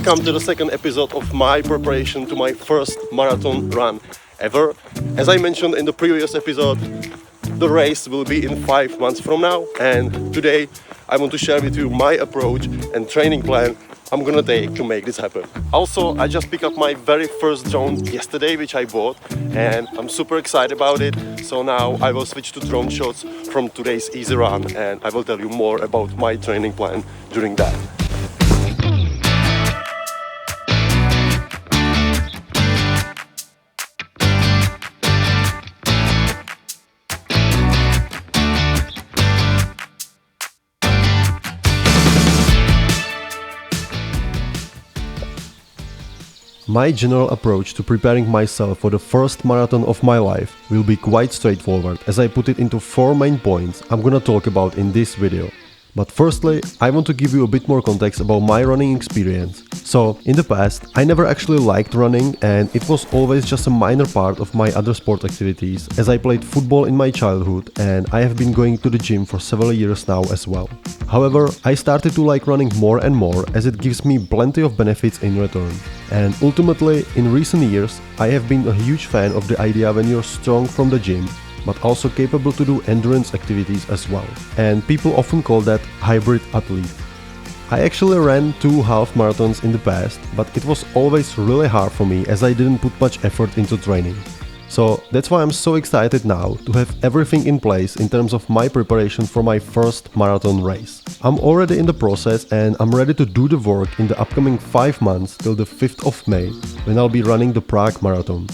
welcome to the second episode of my preparation to my first marathon run ever. As I mentioned in the previous episode, the race will be in 5 months from now, and today I want to share with you my approach and training plan I'm gonna take to make this happen. Also, I just picked up my very first drone yesterday, which I bought, and I'm super excited about it. So now I will switch to drone shots from today's easy run, and I will tell you more about my training plan during that. My general approach to preparing myself for the first marathon of my life will be quite straightforward, as I put it into 4 main points I'm gonna talk about in this video. But firstly, I want to give you a bit more context about my running experience. So, in the past, I never actually liked running, and it was always just a minor part of my other sport activities, as I played football in my childhood and I have been going to the gym for several years now as well. However, I started to like running more and more, as it gives me plenty of benefits in return. And ultimately, in recent years, I have been a huge fan of the idea when you're strong from the gym, but also capable to do endurance activities as well. And people often call that hybrid athlete. I actually ran 2 half marathons in the past, but it was always really hard for me, as I didn't put much effort into training. So that's why I'm so excited now to have everything in place in terms of my preparation for my first marathon race. I'm already in the process, and I'm ready to do the work in the upcoming 5 months till the 5th of May, when I'll be running the Prague Marathon.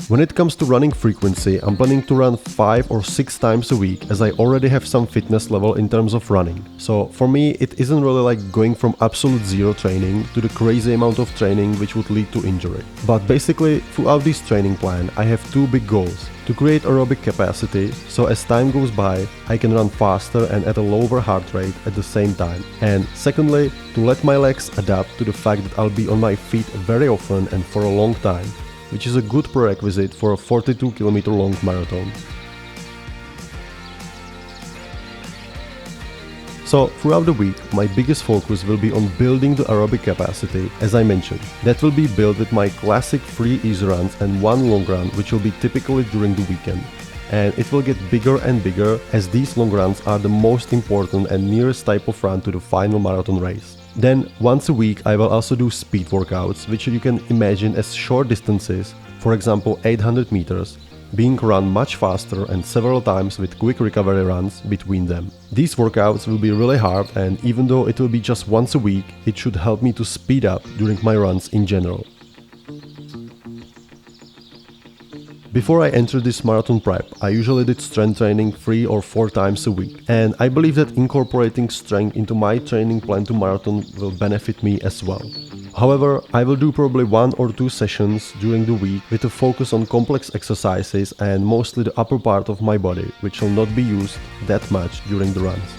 When it comes to running frequency, I'm planning to run 5 or 6 times a week, as I already have some fitness level in terms of running. So for me, it isn't really like going from absolute zero training to the crazy amount of training which would lead to injury. But basically, throughout this training plan, I have 2 big goals. To create aerobic capacity, so as time goes by, I can run faster and at a lower heart rate at the same time. And secondly, to let my legs adapt to the fact that I'll be on my feet very often and for a long time, which is a good prerequisite for a 42-kilometer long marathon. So, throughout the week, my biggest focus will be on building the aerobic capacity, as I mentioned. That will be built with my classic 3 easy runs and 1 long run, which will be typically during the weekend. And it will get bigger and bigger, as these long runs are the most important and nearest type of run to the final marathon race. Then, once a week, I will also do speed workouts, which you can imagine as short distances, for example 800 meters, being run much faster and several times with quick recovery runs between them. These workouts will be really hard, and even though it will be just once a week, it should help me to speed up during my runs in general. Before I entered this marathon prep, I usually did strength training 3 or 4 times a week, and I believe that incorporating strength into my training plan to marathon will benefit me as well. However, I will do probably 1 or 2 sessions during the week with a focus on complex exercises and mostly the upper part of my body, which will not be used that much during the runs.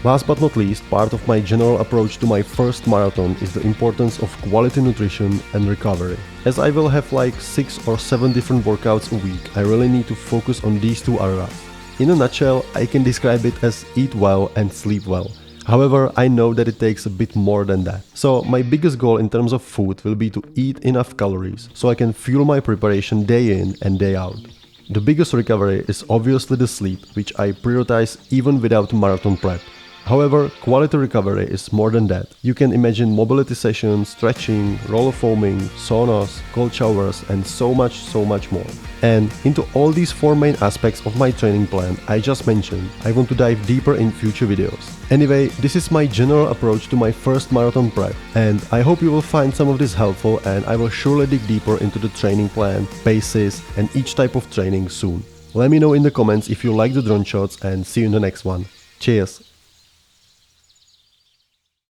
Last but not least, part of my general approach to my first marathon is the importance of quality nutrition and recovery. As I will have like 6 or 7 different workouts a week, I really need to focus on these 2 areas. In a nutshell, I can describe it as eat well and sleep well. However, I know that it takes a bit more than that. So my biggest goal in terms of food will be to eat enough calories so I can fuel my preparation day in and day out. The biggest recovery is obviously the sleep, which I prioritize even without marathon prep. However, quality recovery is more than that. You can imagine mobility sessions, stretching, roller foaming, saunas, cold showers, and so much more. And into all these 4 main aspects of my training plan I just mentioned, I want to dive deeper in future videos. Anyway, this is my general approach to my first marathon prep, and I hope you will find some of this helpful, and I will surely dig deeper into the training plan, paces, and each type of training soon. Let me know in the comments if you like the drone shots, and see you in the next one. Cheers!